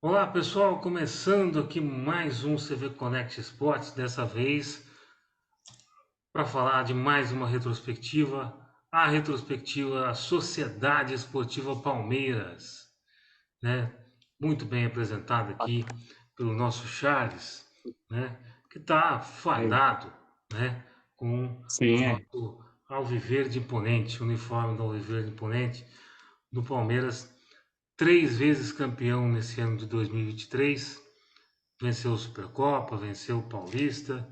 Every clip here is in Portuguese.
Olá pessoal, começando aqui mais um CV Connect Esportes, dessa vez para falar de mais uma retrospectiva, a retrospectiva Sociedade Esportiva Palmeiras, né? Muito bem apresentada aqui pelo nosso Charles, né? Que está Aí, fadado, né? Com o sim, é. nosso Alviverde Imponente, uniforme do Alviverde Imponente do Palmeiras, três vezes campeão nesse ano de 2023. Venceu a Supercopa, venceu o Paulista,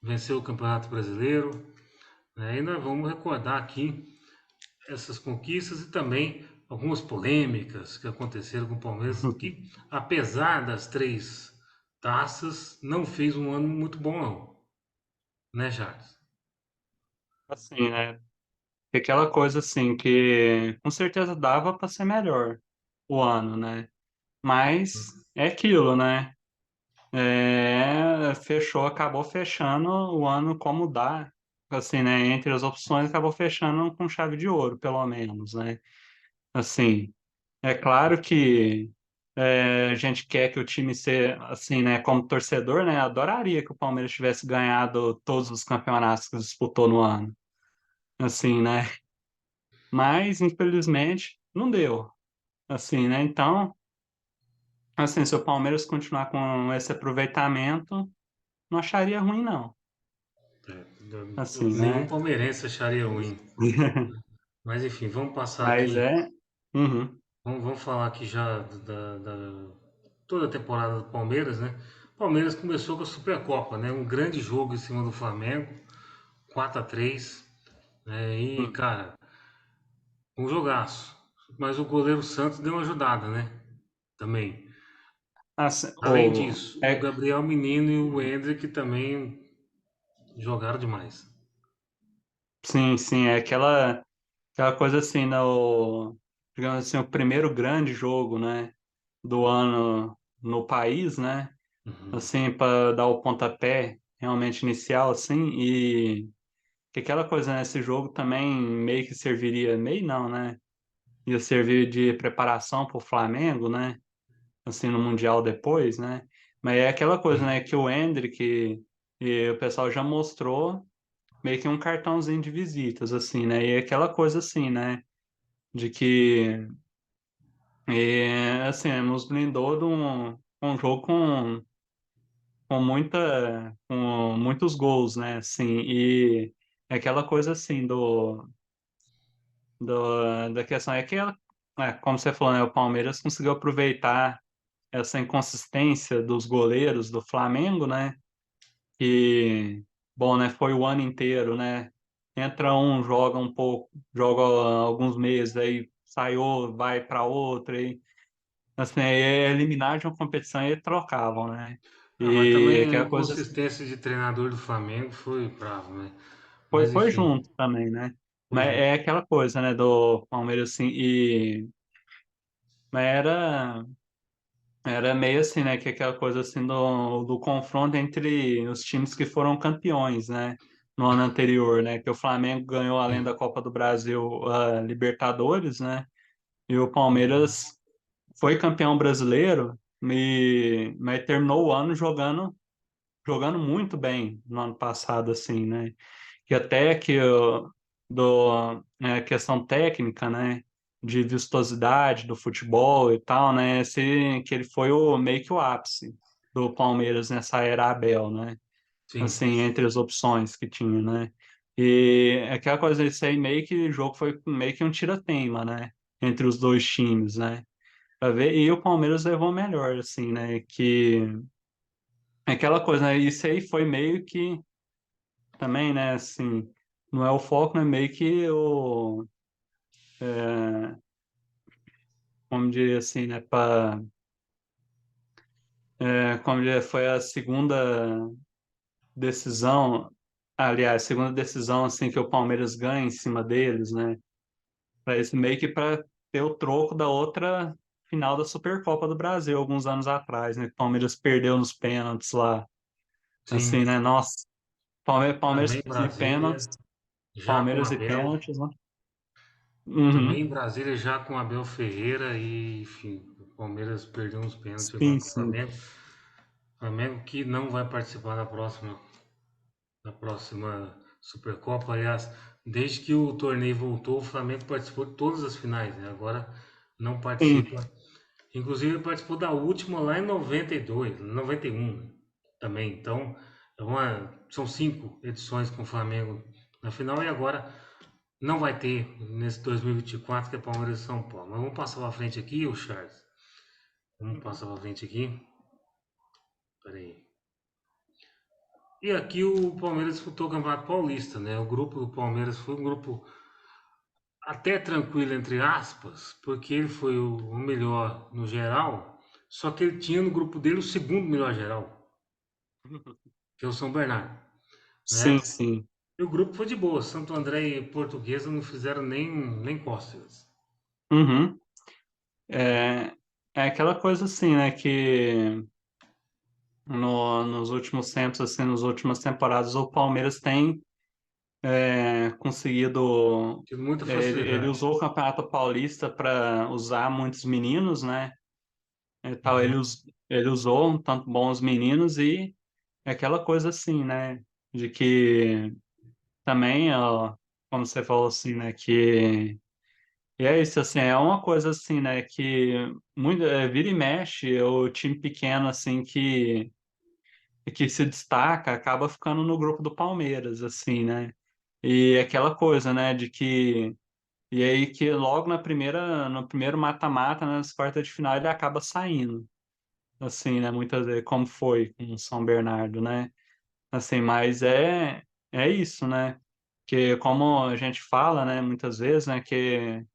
venceu o Campeonato Brasileiro, né? E nós vamos recordar aqui essas conquistas e também algumas polêmicas que aconteceram com o Palmeiras, que apesar das três taças, não fez um ano muito bom não, né, Charles? Assim, né? Aquela coisa assim que com certeza dava para ser melhor o ano, né? Mas é aquilo, né? Fechou, acabou fechando o ano como dá, assim, né? Entre as opções, acabou fechando com chave de ouro, pelo menos, né? Assim, é claro que a gente quer que o time seja, assim, né? Como torcedor, né? Adoraria que o Palmeiras tivesse ganhado todos os campeonatos que disputou no ano. Assim, né? Mas, infelizmente, não deu. Assim, né? Então, assim, se o Palmeiras continuar com esse aproveitamento, não acharia ruim, não. Assim, Nenhum né? palmeirense acharia ruim. Mas enfim, vamos passar Mas aqui, é. Uhum. vamos falar aqui já toda a temporada do Palmeiras, né? O Palmeiras começou com a Supercopa, né? Um grande jogo em cima do Flamengo, 4-3, né? E, Hum. cara, um jogaço. Mas o goleiro Santos deu uma ajudada, né? Também. Assim, Além disso, o é, Gabriel Menino e o Hendrick também jogaram demais. sim, sim, é aquela coisa assim, no, digamos assim, o primeiro grande jogo, né, do ano no país, né? Uhum. Assim, para dar o pontapé realmente inicial, assim, e que aquela coisa, né? Esse jogo também meio que serviria, meio não, né? Ia servir de preparação para o Flamengo, né? Assim, no Mundial depois, né? Mas é aquela coisa, né? Que o Endrick e o pessoal já mostrou meio que um cartãozinho de visitas, assim, né? E é aquela coisa assim, né? De que, assim, nos blindou de um jogo com muitos gols, né? Assim, e é aquela coisa assim da questão é que, como você falou, né, o Palmeiras conseguiu aproveitar essa inconsistência dos goleiros do Flamengo, né? E, bom, né, foi o ano inteiro, né? Entra um, joga um pouco, joga alguns meses, aí sai outro, vai para outro, e assim, aí é eliminar de uma competição e trocavam, né? Ah, mas E também a aquela coisa assim, inconsistência de treinador do Flamengo foi bravo, né? foi, Mas foi enfim, junto também, né? foi Mas junto. é aquela coisa, né, do Palmeiras assim, mas era meio assim, né? Que é aquela coisa assim do confronto entre os times que foram campeões, né? No ano anterior, né? Que o Flamengo ganhou, além da Copa do Brasil, a Libertadores, né? E o Palmeiras foi campeão brasileiro, mas terminou o ano jogando muito bem no ano passado, assim, né? Que até que questão técnica, né, de vistosidade do futebol e tal, né, que ele foi meio que o ápice do Palmeiras nessa era Abel, né, Sim. assim, entre as opções que tinha, né, e aquela coisa, isso aí meio que o jogo foi meio que um tira-teima, né, entre os dois times, né, pra ver, e o Palmeiras levou melhor, assim, né, que aquela coisa, né, isso aí foi meio que também, né, assim, não é o foco, né, meio que é, como dizer assim, né, como dizer, foi a segunda decisão, aliás, segunda decisão, assim, que o Palmeiras ganha em cima deles, né, para esse meio que para ter o troco da outra final da Supercopa do Brasil, alguns anos atrás, né, que o Palmeiras perdeu nos pênaltis lá, Sim. assim, né, nossa, Também Pênaltis, Já com Palmeiras e Abel, pênaltis, né, também uhum. em Brasília já com Abel Ferreira e enfim. O Palmeiras perdeu uns pênaltis agora Sim, pro sim. Flamengo. Flamengo que não vai participar da próxima Supercopa. Aliás, desde que o torneio voltou, o Flamengo participou de todas as finais, né? Agora não Sim, participa. Inclusive, ele participou da última lá em 92, 91 né? Também. Então, são 5 edições com o Flamengo na final e agora não vai ter nesse 2024 que é Palmeiras e São Paulo. Mas vamos passar para frente aqui, o Charles. Vamos uhum. passar para frente aqui. Peraí. E aqui o Palmeiras disputou o Campeonato Paulista, né? O grupo do Palmeiras foi um grupo até tranquilo, entre aspas, porque ele foi o melhor no geral, só que ele tinha no grupo dele o segundo melhor geral, que é o São Bernardo, Sim, né? sim. E o grupo foi de boa, Santo André e Portuguesa não fizeram nem cócegas. Uhum. É, é aquela coisa assim, né, que nos últimos tempos, assim, nas últimas temporadas, o Palmeiras tem conseguido. Tive muita Ele facilidade. usou o Campeonato Paulista para usar muitos meninos, né? E tal, Uhum. ele usou um tanto bons meninos e é aquela coisa assim, né? De que também, ó, como você falou assim, né? Que e é isso, assim, é uma coisa assim, né? Que muito, vira e mexe, o time pequeno, assim, que se destaca, acaba ficando no grupo do Palmeiras, assim, né? E aquela coisa, né? De que e aí que logo no primeiro mata-mata, nas quartas de final, ele acaba saindo, assim, né? Muitas vezes, como foi com o São Bernardo, né? Assim, mas é isso, né? Que como a gente fala, né? Muitas vezes, né? Que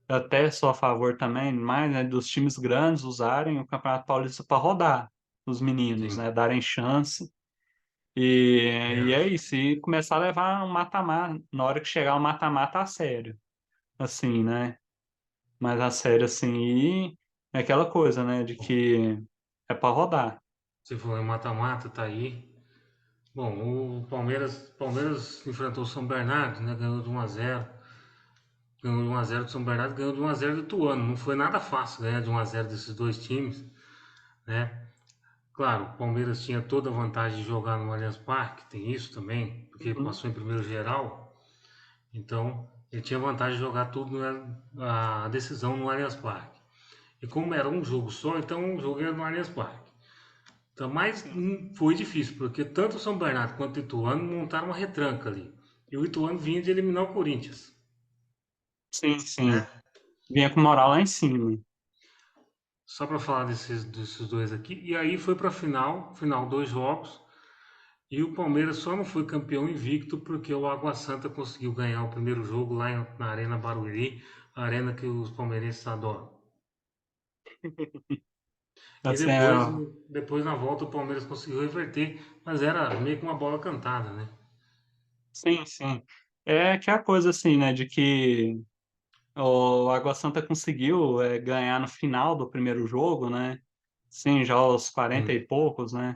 eu até sou a favor também, mais, né? Dos times grandes usarem o Campeonato Paulista para rodar os meninos, Sim. né? Darem chance. E, e É. é isso, e começar a levar um mata-mata, na hora que chegar o mata-mata a sério, assim, né? Mas a sério, assim, e é aquela coisa, né, de que é para rodar. Você falou em mata-mata, tá aí. Bom, o Palmeiras enfrentou o São Bernardo, né? Ganhou de 1-0. Ganhou de 1-0 do São Bernardo, ganhou de 1-0 do Ituano. Não foi nada fácil ganhar de 1-0 desses dois times, né? Claro, o Palmeiras tinha toda a vantagem de jogar no Allianz Parque, tem isso também, porque Uhum. passou em primeiro geral. Então, ele tinha vantagem de jogar tudo, a decisão no Allianz Parque. E como era um jogo só, então o jogo era no Allianz Parque. Então, mas Sim, foi difícil, porque tanto o São Bernardo quanto o Ituano montaram uma retranca ali. E o Ituano vinha de eliminar o Corinthians, sim, né? sim. Vinha com moral lá em cima. Só para falar desses dois aqui. E aí foi para a final 2 jogos. E o Palmeiras só não foi campeão invicto porque o Água Santa conseguiu ganhar o primeiro jogo lá na Arena Barueri, a arena que os palmeirenses adoram. E Assim, depois na volta o Palmeiras conseguiu reverter, mas era meio que uma bola cantada, né? sim, sim. É que é a coisa assim, né, de que o Água Santa conseguiu ganhar no final do primeiro jogo, né? Sim, já aos 40 Sim, e poucos, né?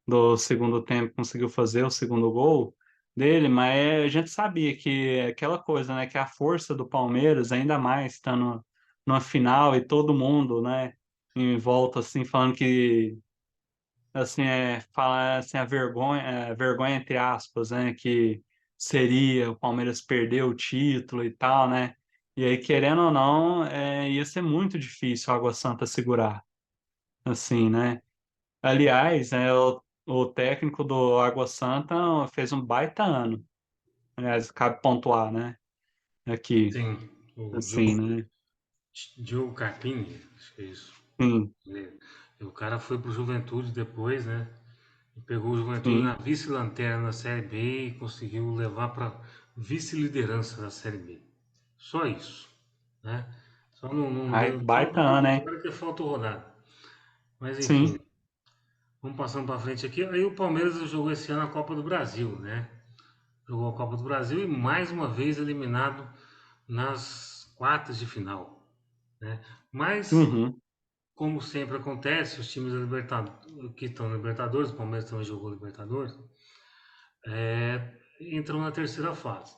Do segundo tempo conseguiu fazer o segundo gol dele, mas a gente sabia que aquela coisa, né, que a força do Palmeiras, ainda mais estando numa final e todo mundo, né, em volta assim falando que assim falar assim a vergonha entre aspas, né, que seria o Palmeiras perder o título e tal, né? E aí querendo ou não, ia ser muito difícil a Água Santa segurar, assim, né? Aliás, o técnico do Água Santa fez um baita ano. Aliás, cabe pontuar, né? Aqui, sim. O assim, né? Diogo Carpini, acho que é isso. Sim, O cara foi pro Juventude depois, né? E pegou o Juventude na sim. vice-lanterna da Série B e conseguiu levar para vice-liderança da Série B. Só isso, né? Só não Ai, deu, só baita não deu ano, hein? vitória que faltou rodada. Mas enfim, Sim. vamos passando para frente aqui. Aí o Palmeiras jogou esse ano a Copa do Brasil, né? Jogou a Copa do Brasil e mais uma vez eliminado nas quartas de final, né? Mas Uhum. como sempre acontece, os times da que estão na Libertadores, o Palmeiras também jogou Libertadores, entram na terceira fase.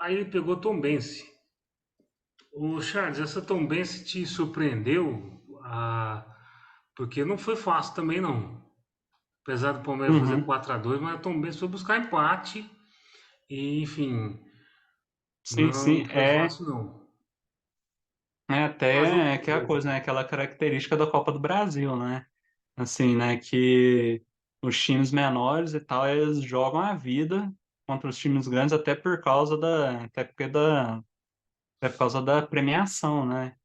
Aí ele pegou Tombense. O Charles, essa Tombense te surpreendeu? porque não foi fácil também não. Apesar do Palmeiras fazer Uhum. 4-2, mas o Tom Benz foi buscar empate e, enfim, Sim, não, sim. não foi fácil não. É Mas até aquela coisa, né? Aquela característica da Copa do Brasil, né? Assim, né? Que os times menores e tal, eles jogam a vida contra os times grandes até por causa da premiação, né?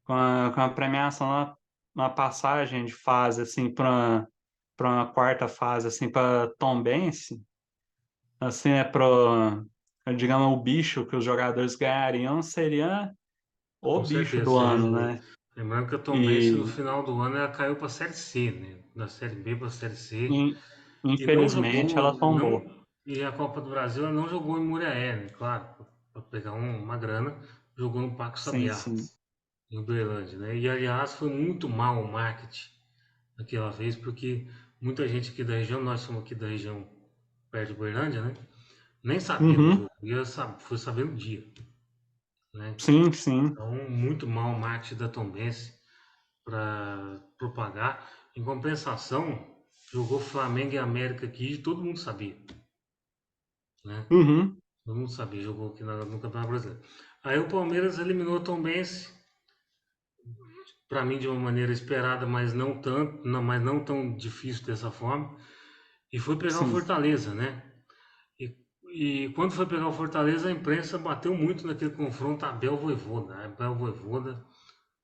Com a premiação na passagem de fase, assim, para uma quarta fase, assim, para Tombense, assim, é pro, digamos, o bicho que os jogadores ganhariam seria o com bicho certeza do seria ano, justo. né? Lembrando que a Tom Benz no E final do ano ela caiu para a Série C, né? Da Série B para a Série C. in- E não infelizmente ela jogou, tombou. não, e a Copa do Brasil ela não jogou em Muriaé, né? Claro, para pegar uma grana, jogou no Parque Sim, Sabiá, sim. em Uberlândia, né? E aliás foi muito mal o marketing aquela vez, porque muita gente aqui da região, nós somos aqui da região perto de Uberlândia, né? Nem sabia do Uhum. jogo, foi saber no dia, né? Sim, sim. Então, muito mal o marketing da Tombense para propagar. Em compensação, jogou Flamengo e América aqui e todo mundo sabia, né? Uhum. Todo mundo sabia, jogou aqui no Campeonato Brasileiro. Aí o Palmeiras eliminou o Tombense, para mim de uma maneira esperada, mas não tanto, não, mas não tão difícil dessa forma, e foi pegar o Sim. Fortaleza, né? E, e quando foi pegar o Fortaleza, a imprensa bateu muito naquele confronto Abel-Vojvoda. Abel-Vojvoda,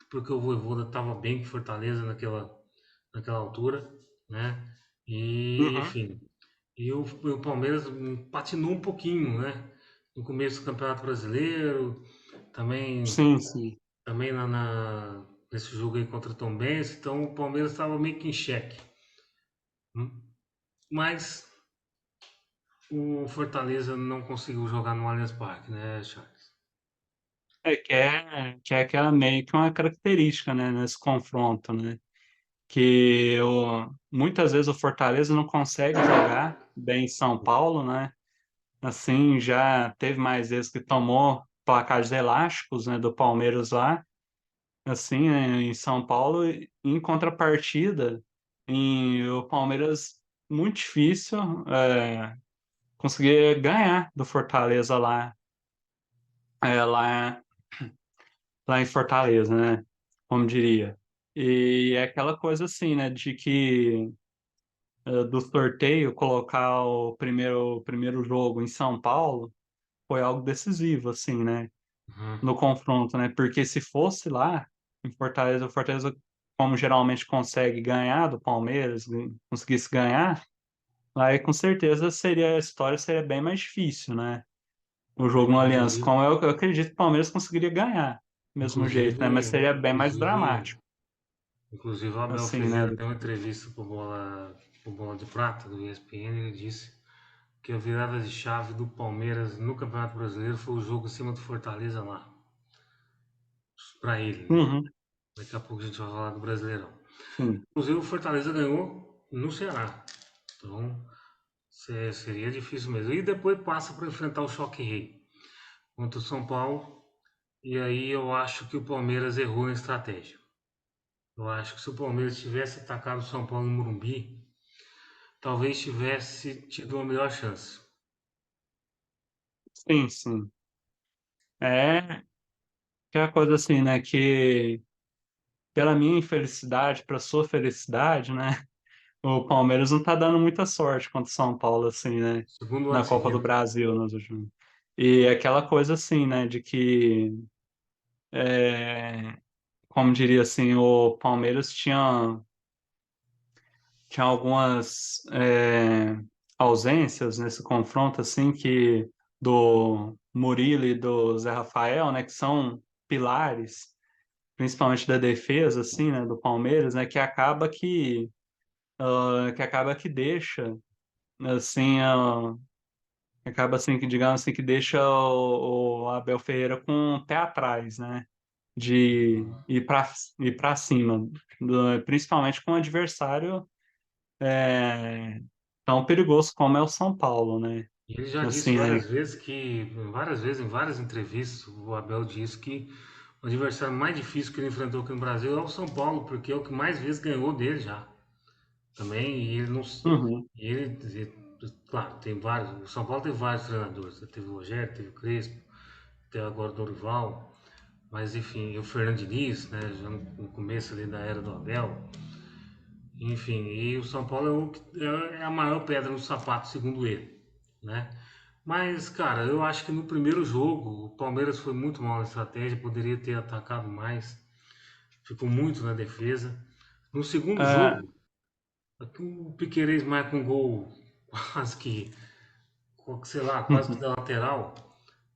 porque o Vojvoda estava bem com Fortaleza naquela altura, né? E, Uhum. enfim, o Palmeiras patinou um pouquinho, né? No começo do Campeonato Brasileiro, também, Sim, sim. também nesse jogo aí contra o Tombense, então o Palmeiras estava meio que em xeque. Mas o Fortaleza não conseguiu jogar no Allianz Parque, né, Charles? Que é aquela meio que uma característica, né, nesse confronto, né? Muitas vezes o Fortaleza não consegue jogar bem em São Paulo, né? Assim, já teve mais vezes que tomou placares elásticos, né, do Palmeiras lá, assim, né, em São Paulo, e em contrapartida, o Palmeiras muito difícil conseguir ganhar do Fortaleza lá, é, lá, lá em Fortaleza, né? Como diria. E é aquela coisa assim, né, de que do sorteio colocar o primeiro jogo em São Paulo foi algo decisivo, assim, né? Uhum. No confronto, né? Porque se fosse lá em Fortaleza, o Fortaleza, como geralmente consegue ganhar do Palmeiras, conseguisse ganhar, aí com certeza a história seria bem mais difícil, né? O jogo no Allianz, Inclusive, como eu acredito que o Palmeiras conseguiria ganhar, do mesmo jeito, inclusive, né? Mas seria bem mais inclusive, dramático, inclusive o Abel assim, né? Ferreira deu uma entrevista pro Bola de Prata do ESPN, ele disse que a virada de chave do Palmeiras no Campeonato Brasileiro foi o jogo acima do Fortaleza lá, para ele, né? Uhum, Daqui a pouco a gente vai falar do Brasileirão. sim. Inclusive o Fortaleza ganhou no Ceará, então seria difícil mesmo. E depois passa para enfrentar o Choque Rei contra o São Paulo. E aí eu acho que o Palmeiras errou na estratégia. Eu acho que se o Palmeiras tivesse atacado o São Paulo no Morumbi, talvez tivesse tido uma melhor chance. Sim, sim. É que é a coisa assim, né? Que pela minha infelicidade, para sua felicidade, né? O Palmeiras não tá dando muita sorte contra o São Paulo, assim, né? Segundo Na ano Copa do seguido. Brasil nos últimos. E aquela coisa assim, né? De que, é, como diria assim, o Palmeiras tinha algumas ausências nesse confronto, assim, que do Murilo e do Zé Rafael, né? Que são pilares, principalmente da defesa, assim, né? Do Palmeiras, né? Que acaba que deixa assim, acaba assim que, digamos assim, que deixa o Abel Ferreira com o pé atrás, né? De ir para cima, principalmente com um adversário é, tão perigoso como é o São Paulo, né? E ele já disse Assim, várias né? vezes que, várias vezes, em várias entrevistas, o Abel disse que o o adversário mais difícil que ele enfrentou aqui no Brasil é o São Paulo, porque é o que mais vezes ganhou dele já. Também, e ele não. Uhum. Claro, tem vários. O São Paulo teve vários treinadores. Teve o Rogério, teve o Crespo, teve agora o Dorival. Mas enfim, e o Fernando Diniz, né? Já no começo ali da era do Abel. Enfim, e o São Paulo é a maior pedra no sapato, segundo ele, né? Mas, cara, eu acho que no primeiro jogo o Palmeiras foi muito mal na estratégia, poderia ter atacado mais, ficou muito na defesa. No segundo É, jogo, o Piquerez marca um gol quase que, sei lá, quase que da lateral,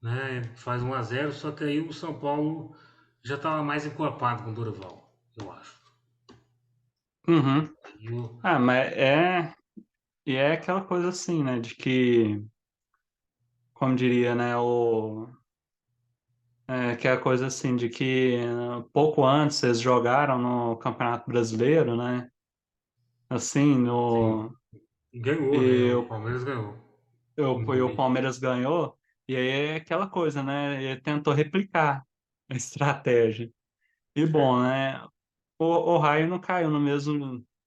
né? Faz 1-0, só que aí o São Paulo já estava mais encorpado com o Dorival, eu acho. uhum. E o, Mas e é aquela coisa assim, né, de que, como diria, né, que é a coisa assim, de que pouco antes eles jogaram no Campeonato Brasileiro, né, assim, sim, ganhou, né? e O Palmeiras ganhou no o Morumbi. Palmeiras ganhou, e aí é aquela coisa, né, ele tentou replicar a estratégia. E bom, Certo. né, o raio não caiu no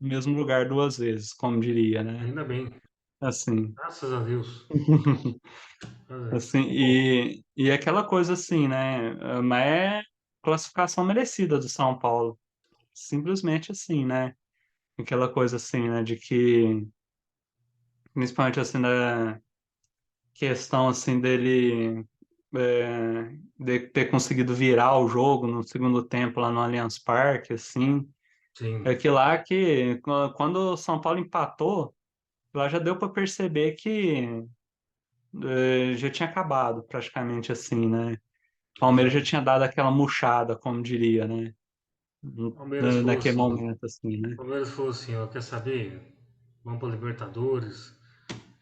mesmo lugar duas vezes, como diria, né, Ainda bem, assim. graças a Deus. Assim, Bom, e aquela coisa assim, né? Mas é classificação merecida do São Paulo. Simplesmente assim, né? Aquela coisa assim, né? De que, principalmente assim, da questão assim dele de ter conseguido virar o jogo no segundo tempo lá no Allianz Parque, assim. É sim, que lá que, quando o São Paulo empatou, lá já deu para perceber que já tinha acabado praticamente assim, né? Palmeiras já tinha exato. dado aquela murchada, como diria, né? Palmeiras falou Naquele assim, momento, assim, né? Palmeiras falou assim, ó, quer saber? Vamos para Libertadores,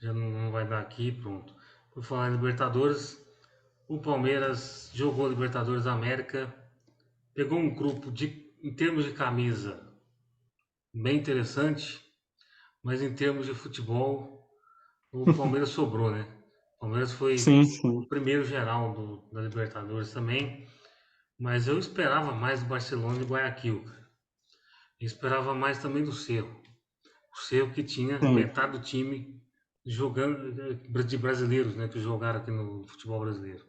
já não vai dar aqui, pronto. Por falar em Libertadores, o Palmeiras jogou Libertadores da América, pegou um grupo em termos de camisa, bem interessante, mas em termos de futebol, o Palmeiras sobrou, né? O Palmeiras foi Sim, o sim, primeiro geral da Libertadores também, mas eu esperava mais do Barcelona e Guayaquil, cara. Eu esperava mais também do Cerro. O Cerro que tinha sim, metade do time jogando de brasileiros, né, que jogaram aqui no futebol brasileiro.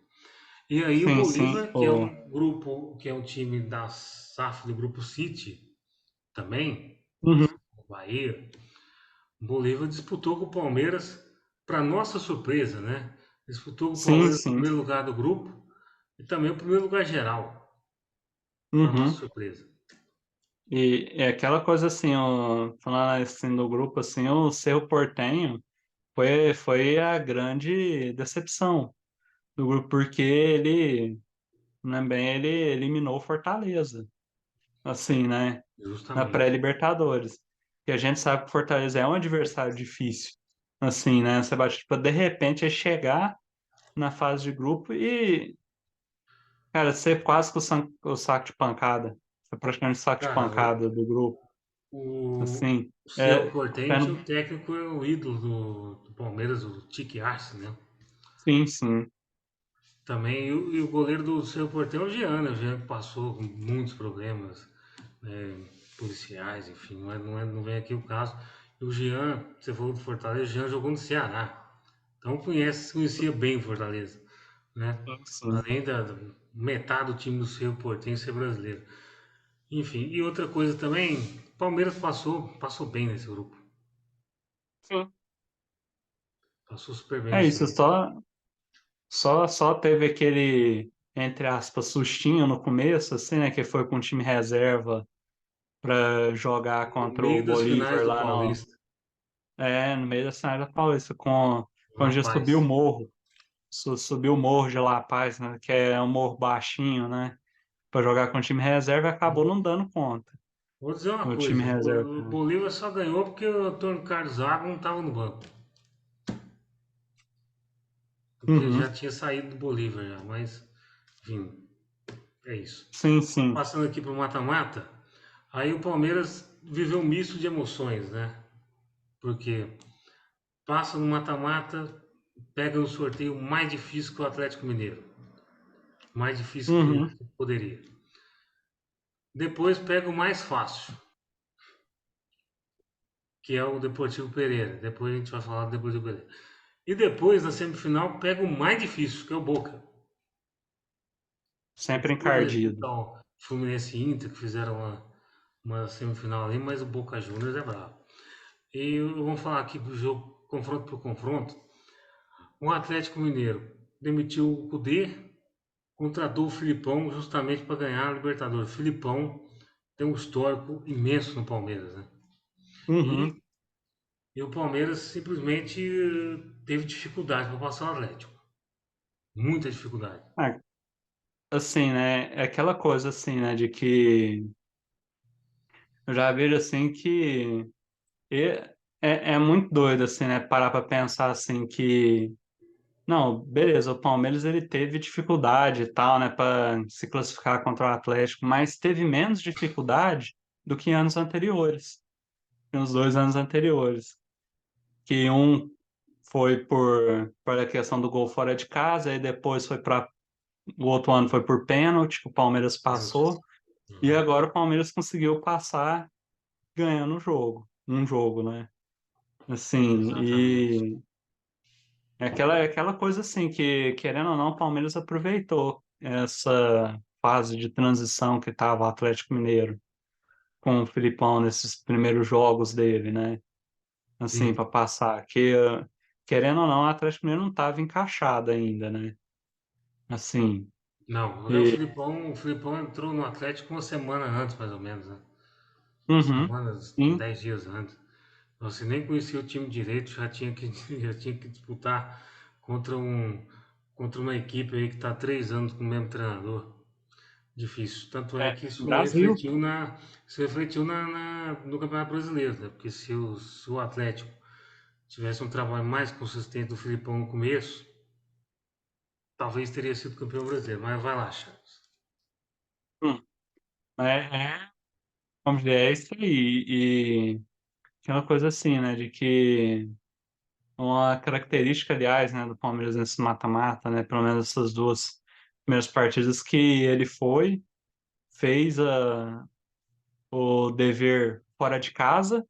E aí o sim, sim. Bolívar, que é um grupo, que é um time da SAF do grupo City, também, Uhum. o Bahia, o Bolívar disputou com o Palmeiras, para nossa surpresa, né? Disputou com o Sim, Palmeiras o sim. primeiro lugar do grupo e também o primeiro lugar geral, para nossa Uhum. surpresa. E é aquela coisa assim, falando assim do grupo, assim, o Cerro Porteño foi a grande decepção do grupo, porque ele, também, ele eliminou o Fortaleza, assim, né? Na Justamente. pré-Libertadores. E a gente sabe que o Fortaleza é um adversário difícil, assim, né? Você bate, tipo, de repente, é chegar na fase de grupo e, cara, ser quase que o saco de pancada. Ser praticamente o saco de Cara, pancada do grupo. Assim, o Cerro é, é, Porteño, o técnico é o ídolo do Palmeiras, o Tique Arce, né? sim, sim, Também, e o goleiro do Cerro Porteño é o Jean que passou com muitos problemas, né, policiais, enfim, não vem aqui o caso. E o Jean, você falou do Fortaleza, o Jean jogou no Ceará, então conhecia bem o Fortaleza, né? sim. Além da metade do time do Cerro Porteño ser brasileiro. Enfim, e outra coisa também, Palmeiras passou bem nesse grupo. Sim. Passou super bem É nesse isso, grupo. só teve aquele, entre aspas, sustinho no começo, assim, né? Que foi com o time reserva para jogar No contra o meio das finais Bolívar do lá Paulista, no meio da Cidade da Paulista, quando La já subiu o Paz. morro. Subiu o morro de La Paz, né? Que é um morro baixinho, né? Para jogar com o time reserva e acabou não dando conta. Vou dizer uma O time coisa, reserva. o Bolívar só ganhou porque o Antônio Carlos Zago não estava no banco. Porque já Uhum. tinha saído do Bolívar já, mas enfim, é isso. Sim, sim. Passando aqui para o mata-mata, aí o Palmeiras viveu um misto de emoções, né? Porque passa no mata-mata, pega no sorteio mais difícil que o Atlético Mineiro. Mais difícil Uhum. que poderia. Depois pega o mais fácil, que é o Deportivo Pereira. Depois a gente vai falar do Deportivo Pereira. E depois, na semifinal, pega o mais difícil, que é o Boca. Sempre Depois vai encardido. enfrentar o Fluminense e Inter, que fizeram uma semifinal ali, mas o Boca Juniors é bravo. E vamos falar aqui do jogo, confronto por confronto. O Atlético Mineiro demitiu o Cudê, contratou o Filipão justamente para ganhar a Libertadores. O Filipão tem um histórico imenso no Palmeiras, né? E, Uhum. e o Palmeiras simplesmente teve dificuldade para passar o Atlético. Muita dificuldade. Ah, assim, né? É aquela coisa assim, né? De que eu já vejo assim que é muito doido, assim, né? Parar para pensar assim que não, beleza, o Palmeiras ele teve dificuldade e tal, né, para se classificar contra o Atlético, mas teve menos dificuldade do que anos anteriores, nos 2 anos anteriores, que um foi por a questão do gol fora de casa, e depois foi para o outro ano foi por pênalti, que o Palmeiras Pênaltis. passou, e Uhum. agora o Palmeiras conseguiu passar ganhando o jogo, um jogo, né? Assim, Exatamente. e é aquela coisa assim que, querendo ou não, o Palmeiras aproveitou essa fase de transição que estava o Atlético Mineiro com o Filipão nesses primeiros jogos dele, né? Assim, Sim. para passar. Que, querendo ou não, o Atlético Mineiro não estava encaixado ainda, né? Assim, Não, e, O Filipão entrou no Atlético uma semana antes, mais ou menos, né? uhum, Semanas, sim, 10 dias antes. Você nem conhecia o time direito, já tinha que disputar contra contra uma equipe aí que está há 3 anos com o mesmo treinador. Difícil. Tanto é que Brasil. isso refletiu no Campeonato Brasileiro, né? Porque se o Atlético tivesse um trabalho mais consistente do Filipão no começo, talvez teria sido campeão brasileiro. Mas vai lá, Charles. Hum, vamos dizer, é isso aí. E aquela coisa assim, né? De que uma característica, aliás, né, do Palmeiras nesse mata-mata, né, pelo menos essas duas primeiras partidas que ele fez o dever fora de casa,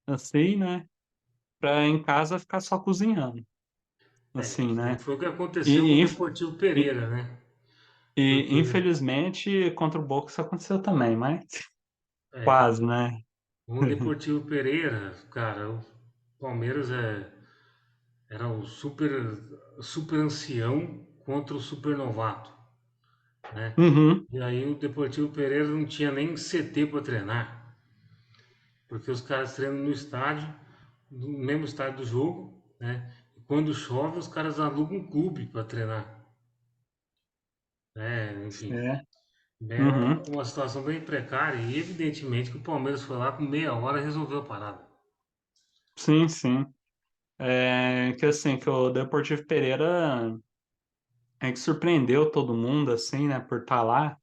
assim, né, para em casa ficar só cozinhando, assim, Que né. foi o que aconteceu no E, Deportivo e, Pereira, né? e, Porque infelizmente contra o Boca isso aconteceu também, mas é, quase, né. no Deportivo Pereira, cara, o Palmeiras era o super ancião contra o super novato, né? Uhum, E aí o Deportivo Pereira não tinha nem CT para treinar, porque os caras treinam no estádio, no mesmo estádio do jogo, né? E quando chove, os caras alugam um clube para treinar, né? Enfim, é, é uhum, uma situação bem precária e evidentemente que o Palmeiras foi lá com meia hora e resolveu a parada. sim, sim. Que assim, que o Deportivo Pereira que surpreendeu todo mundo, assim, né, por estar lá,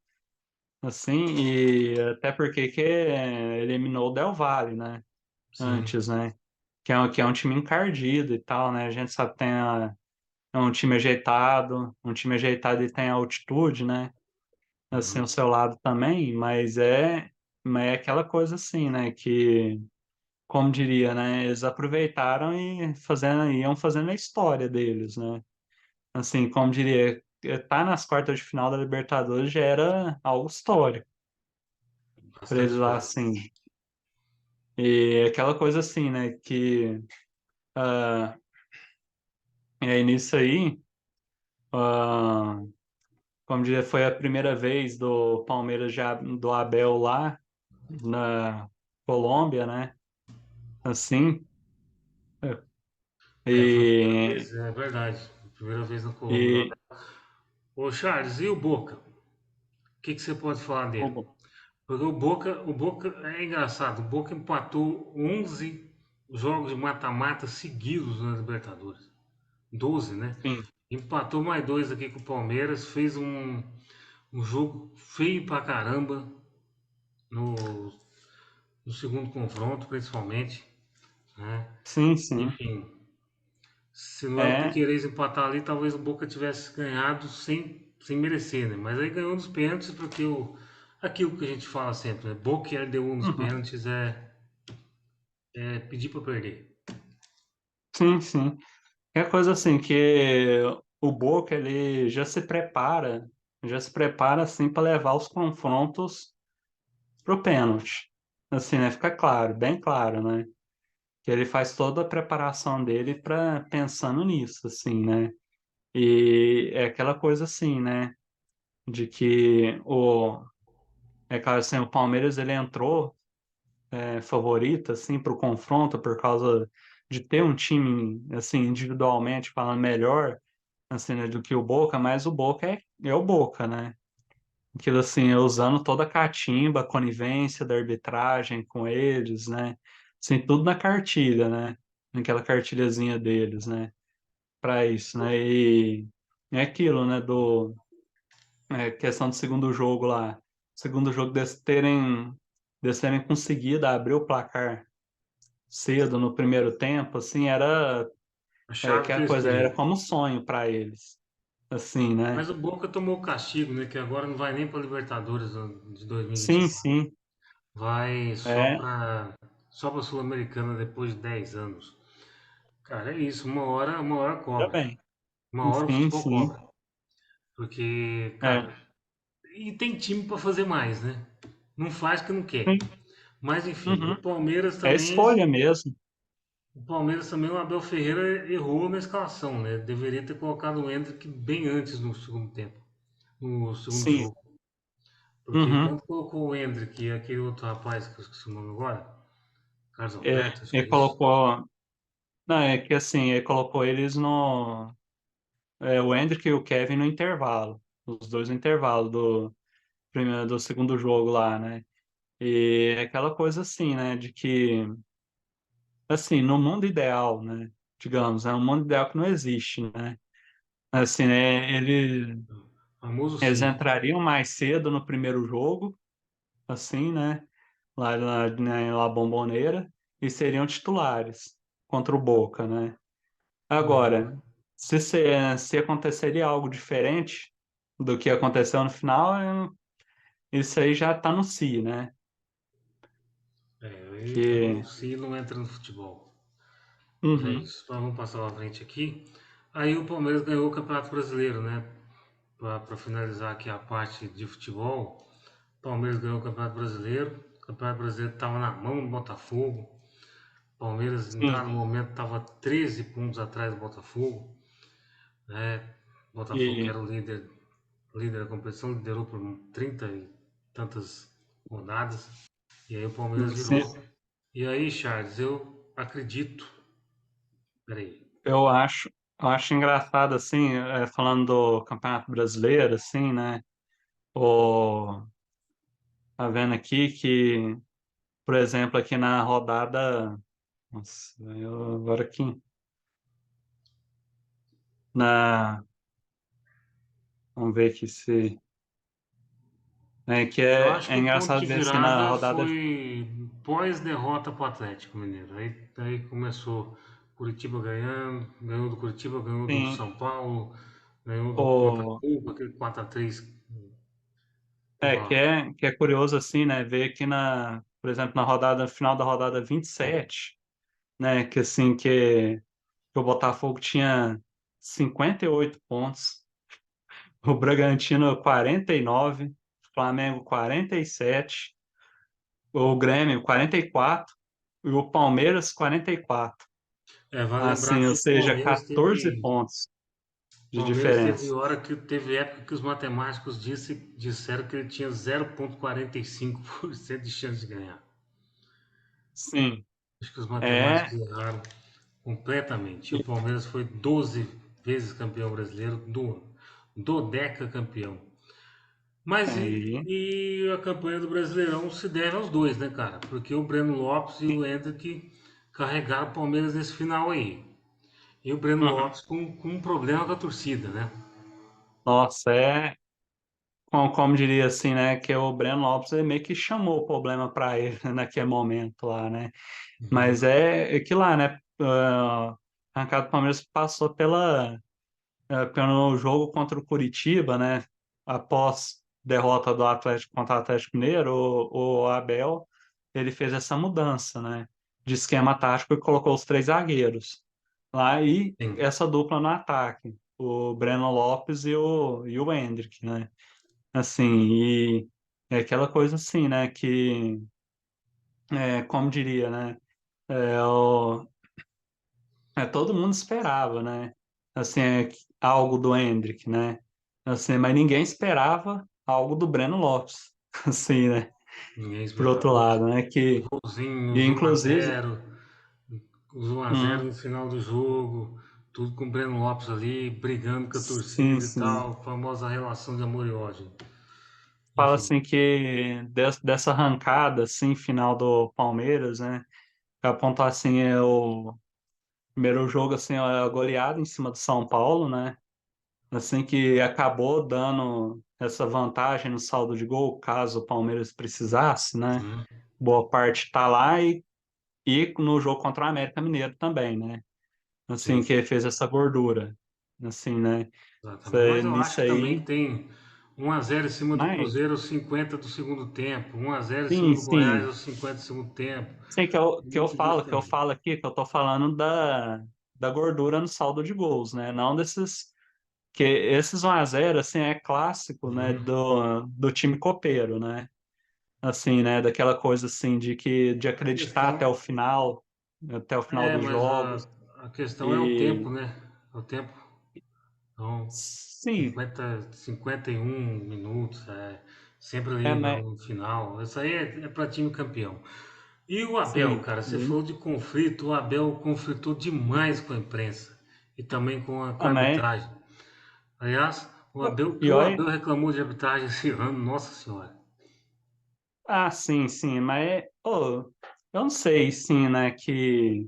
assim, e até porque eliminou o Del Valle, né, Sim. antes, né, que é um time encardido e tal, né, a gente sabe que é um time ajeitado e tem altitude, né, assim, Uhum. o seu lado também, mas é aquela coisa assim, né, que, como diria, né, eles aproveitaram iam fazendo a história deles, né, assim, como diria, tá nas quartas de final da Libertadores já era algo histórico para Bastante eles lá, história. assim. E aquela coisa assim, né, que ah, e aí nisso aí, ah, como diria, foi a primeira vez do Palmeiras já do Abel lá na Colômbia, né? Assim, Foi a primeira e, vez, é verdade. Primeira vez na Colômbia. e Ô Charles, e o Boca? Que você pode falar dele? o- Porque o Boca é engraçado. O Boca empatou 11 jogos de mata-mata seguidos na Libertadores. 12, né? sim, Empatou mais dois aqui com o Palmeiras. Fez um jogo feio pra caramba no, no segundo confronto, principalmente, né? sim, sim, Enfim, se não é o é, Piquerez empatar ali, talvez o Boca tivesse ganhado sem merecer, né? Mas aí ganhou nos pênaltis porque Aquilo que a gente fala sempre, né? Boca e LDU nos Uhum. pênaltis é pedir para perder. Sim, sim. É coisa assim que o Boca ele já se prepara assim para levar os confrontos pro pênalti. Assim, né? Fica claro, bem claro, né? Que ele faz toda a preparação dele para pensando nisso, assim, né? E é aquela coisa assim, né? De que é claro, assim, o Palmeiras ele entrou favorito assim para o confronto por causa de ter um time assim individualmente falando melhor assim, né, do que o Boca, mas o Boca é o Boca, né? Aquilo assim, usando toda a catimba, a conivência da arbitragem com eles, né? Assim, tudo na cartilha, né? Naquela cartilhazinha deles, né? Para isso, né? E é aquilo, né? Questão do segundo jogo lá. Segundo jogo deles terem conseguido abrir o placar cedo no primeiro tempo, assim, A chave que que a eles coisa era queriam. como um sonho para eles, assim, né? Mas o Boca tomou o castigo, né? Que agora não vai nem para Libertadores de Sim, 2025. sim, Vai é, só para Sul-Americana depois de 10 anos. Cara, é isso. Uma hora ainda cobra. bem. Uma hora o Sim, futebol sim, cobra. Porque, é, cara, e tem time para fazer mais, né? Não faz que não quer. sim, Mas enfim, uhum. o Palmeiras É também, escolha mesmo. o Abel Ferreira errou na escalação, né? Deveria ter colocado o Endrick bem antes no segundo tempo, no segundo Sim, jogo. Porque uhum. quando colocou o Endrick e aquele outro rapaz que eu esqueci o nome agora, Carlos É, Alberto, acho que ele é isso. colocou, não, é que assim, ele colocou eles o Endrick e o Kevin no intervalo, os dois no intervalo do segundo jogo lá, né? E é aquela coisa assim, né, de que, assim, no mundo ideal, né, digamos, é um mundo ideal que não existe, né? Assim, né, O famoso eles sim. entrariam mais cedo no primeiro jogo, assim, né? Em La Bombonera, e seriam titulares contra o Boca, né? Uhum. Agora, se aconteceria algo diferente do que aconteceu no final, isso aí já tá no si, né? Aí também o Que, si não entra no futebol. Mas é uhum, isso. Vamos passar à frente aqui. Aí o Palmeiras ganhou o Campeonato Brasileiro, né? Para finalizar aqui a parte de futebol, o Palmeiras ganhou o Campeonato Brasileiro. O Campeonato Brasileiro estava na mão do Botafogo. O Palmeiras, em sim. dado momento, estava 13 pontos atrás do Botafogo. Né? O Botafogo, que E, era líder da competição, liderou por 30 e tantas rodadas. E aí o Palmeiras virou. E aí, Charles, eu acredito. Peraí. eu acho, eu acho engraçado, assim, falando do Campeonato Brasileiro, assim, né? O, tá vendo aqui que, por exemplo, aqui na rodada. Nossa, eu agora aqui. Na, vamos ver aqui se. Que Eu acho é que o ponto engraçado de ver assim na virada rodada. foi pós-derrota para o Atlético Mineiro. Aí começou Curitiba ganhando, ganhou do Curitiba, ganhou do Sim, São Paulo, ganhou do o, Botafogo, aquele 4-3. é, Porra, que é curioso assim, né? Ver aqui por exemplo, na rodada final da rodada 27, né? Que o Botafogo tinha 58 pontos, o Bragantino 49, Flamengo 47, o Grêmio 44 e o Palmeiras 44. vale lembrar Assim, que ou seja, 14 pontos o de Palmeiras teve diferença. hora que teve época que os matemáticos disseram que ele tinha 0,45% de chance de ganhar. Sim, Acho que os é. matemáticos erraram completamente. O Palmeiras foi 12 vezes campeão brasileiro, do Deca campeão. Mas Aí, a campanha do Brasileirão se deve aos dois, né, cara? Porque o Breno Lopes e o Hendrick carregaram o Palmeiras nesse final aí. E o Breno uhum. Lopes com um problema com a torcida, né? Nossa, como diria assim, né, que o Breno Lopes ele meio que chamou o problema para ele naquele momento lá, né? Mas Uhum. é que lá, né, a arrancada do Palmeiras passou pelo jogo contra o Curitiba, né, após derrota do Atlético contra o Atlético Mineiro, o Abel, ele fez essa mudança, né, de esquema tático e colocou os três zagueiros lá e Sim, essa dupla no ataque, o Breno Lopes e o Endrick, né? Assim, e é aquela coisa assim, né, que, como diria, né, é, o, todo mundo esperava, né, assim, algo do Endrick, né, assim, mas ninguém esperava algo do Breno Lopes, assim, né, ninguém por outro esperava. lado, né, Os que, e golzinhos, um a inclusive, zero os 1 a 0 hum, no final do jogo, tudo com o Breno Lopes ali, brigando com a sim, torcida e sim, tal, famosa relação de amor e ódio. fala Enfim. assim que dessa arrancada, assim, final do Palmeiras, né, apontar assim, o primeiro jogo, assim, a goleada em cima do São Paulo, né? Assim que acabou dando essa vantagem no saldo de gol, caso o Palmeiras precisasse, né? Uhum. Boa parte tá lá e no jogo contra o América Mineiro também, né? Assim Sim, que fez essa gordura, assim, né? exatamente. Mas eu Nisso acho que também aí, tem 1 a 0 em cima do mas Cruzeiro aos 50 do segundo tempo, 1 a 0 em cima sim, do Goiás sim. aos 50 do segundo tempo. Sim, Tem isso disso que eu também. falo aqui, que eu tô falando da gordura no saldo de gols, né? Não desses que esses 1 a 0 assim é clássico, né, Uhum. do time copeiro, né? Assim, né, daquela coisa assim de A acreditar questão até o final dos mas jogos a questão é o tempo, e né? É o tempo. Então, sim, 51 minutos, sempre ali mas no final. Isso aí é para time campeão. E o Abel, sim, cara, você falou de conflito, o Abel conflitou demais com a imprensa e também com a mas arbitragem. Aliás, o que e o olha, Abel reclamou de arbitragem esse ano, nossa senhora. sim, sim, mas ô, eu não sei, sim, né, que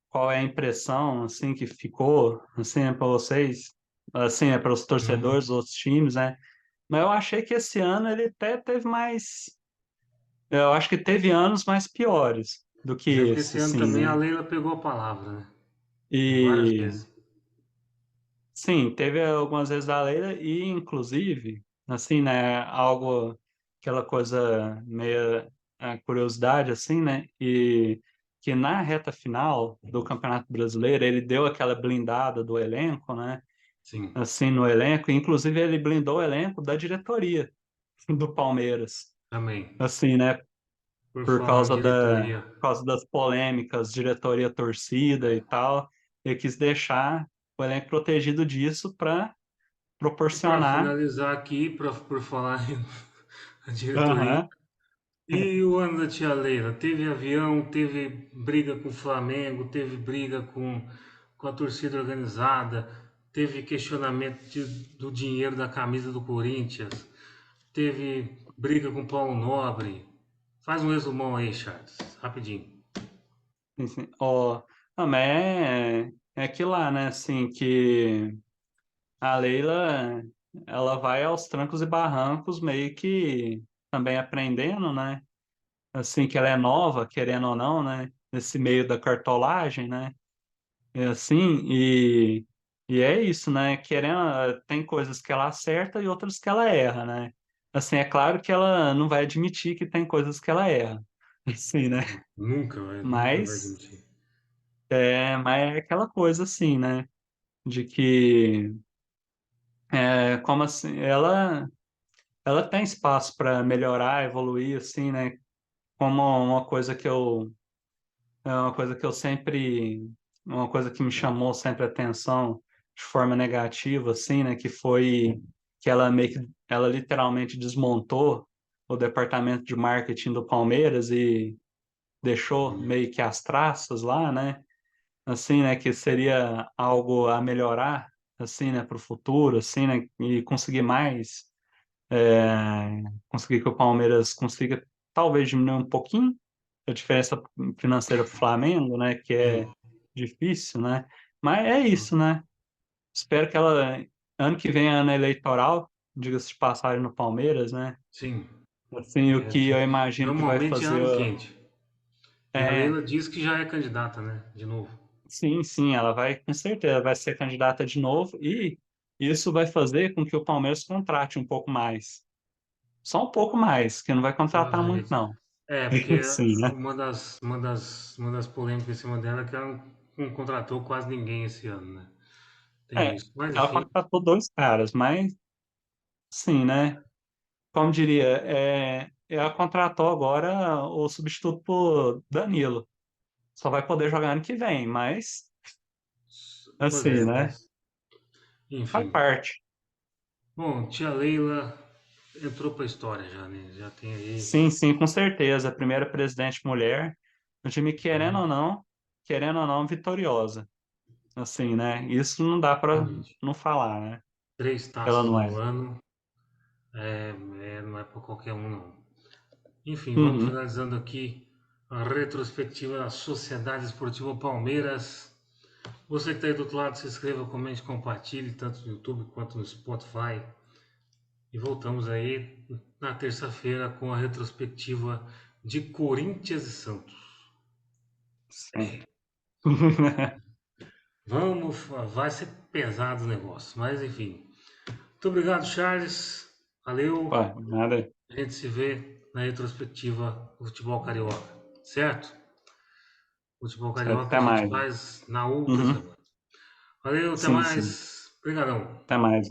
qual é a impressão assim que ficou, assim, para vocês, assim, é para os Uhum. torcedores dos outros times, né? Mas eu achei que esse ano ele até teve mais. Eu acho que teve anos mais piores do que Mas é porque esse, esse ano assim, também a né? Leila pegou a palavra, né? Várias E vezes. sim, teve algumas vezes da Leila e, inclusive, assim, né? Algo, aquela coisa meio curiosidade, assim, né? E que na reta final do Campeonato Brasileiro ele deu aquela blindada do elenco, né? Sim, Assim, no elenco, inclusive ele blindou o elenco da diretoria do Palmeiras, também. assim, né? Por falar em diretoria, Por causa das polêmicas, diretoria torcida e tal, ele quis deixar o elenco protegido disso para e para proporcionar. finalizar aqui, por falar em diretoria, Aham. e o ano da tia Leila? Teve avião, teve briga com o Flamengo, teve briga com a torcida organizada, teve questionamento do dinheiro da camisa do Corinthians, teve briga com o Paulo Nobre. Faz um resumão aí, Charles, rapidinho. Sim, sim. Ó, não, mas é aquilo lá, né? Assim, que a Leila, ela vai aos trancos e barrancos, meio que também aprendendo, né? Assim, que ela é nova, querendo ou não, né? Nesse meio da cartolagem, né? É assim, e é isso, né? Querendo, tem coisas que ela acerta e outras que ela erra, né? Assim, é claro que ela não vai admitir que tem coisas que ela erra, assim, né? Nunca vai Mas admitir. mas é aquela coisa assim, né? De que, como assim, ela tem espaço para melhorar, evoluir, assim, né? Como uma coisa que eu sempre, uma coisa que me chamou sempre a atenção de forma negativa, assim, né, que foi que ela literalmente desmontou o departamento de marketing do Palmeiras e deixou Uhum. meio que as traças lá, né, assim, né, que seria algo a melhorar, assim, né, para o futuro, assim, né, e conseguir mais, conseguir que o Palmeiras consiga talvez diminuir um pouquinho a diferença financeira para o Flamengo, né? Que Sim, é difícil, né? Mas é isso, né? Espero que ela, ano que vem, é ano eleitoral, diga-se de passagem no Palmeiras, né? sim. Assim, o que eu imagino que vai Normalmente é fazer. ano quente. E a É, Leila diz que já é candidata, né? De novo. sim, sim, ela vai, com certeza, vai ser candidata de novo e isso vai fazer com que o Palmeiras contrate um pouco mais. Só um pouco mais, que não vai contratar muito, Vai. não. É, porque Sim, né? uma das polêmicas em cima dela é que ela não contratou quase ninguém esse ano, né? Tem É, isso. Mas ela enfim, contratou dois caras, mas, sim, né? Como diria, ela contratou agora o substituto por Danilo. Só vai poder jogar ano que vem, mas, pois assim, é, né? mas Faz enfim. parte. Bom, tia Leila entrou pra história já, né? Já tem aí. Sim, sim, com certeza. A primeira presidente mulher, um time querendo ou não, vitoriosa. Assim, né? Isso não dá para Exatamente. não falar, né? Três Ela taças não no é. ano, não é para qualquer um, não. Enfim, vamos Uhum. finalizando aqui a retrospectiva da Sociedade Esportiva Palmeiras. Você que está aí do outro lado, se inscreva, comente, compartilhe, tanto no YouTube quanto no Spotify. E voltamos aí na terça-feira com a retrospectiva de Corinthians e Santos. Sim. Vamos, vai ser pesado o negócio, mas enfim. Muito obrigado, Charles. Valeu. Pô, nada. A gente se vê na retrospectiva do futebol carioca, certo? Futebol carioca Até a gente mais. faz na outra Uhum. semana. Valeu, até Sim, sim. mais. Obrigadão. Até mais.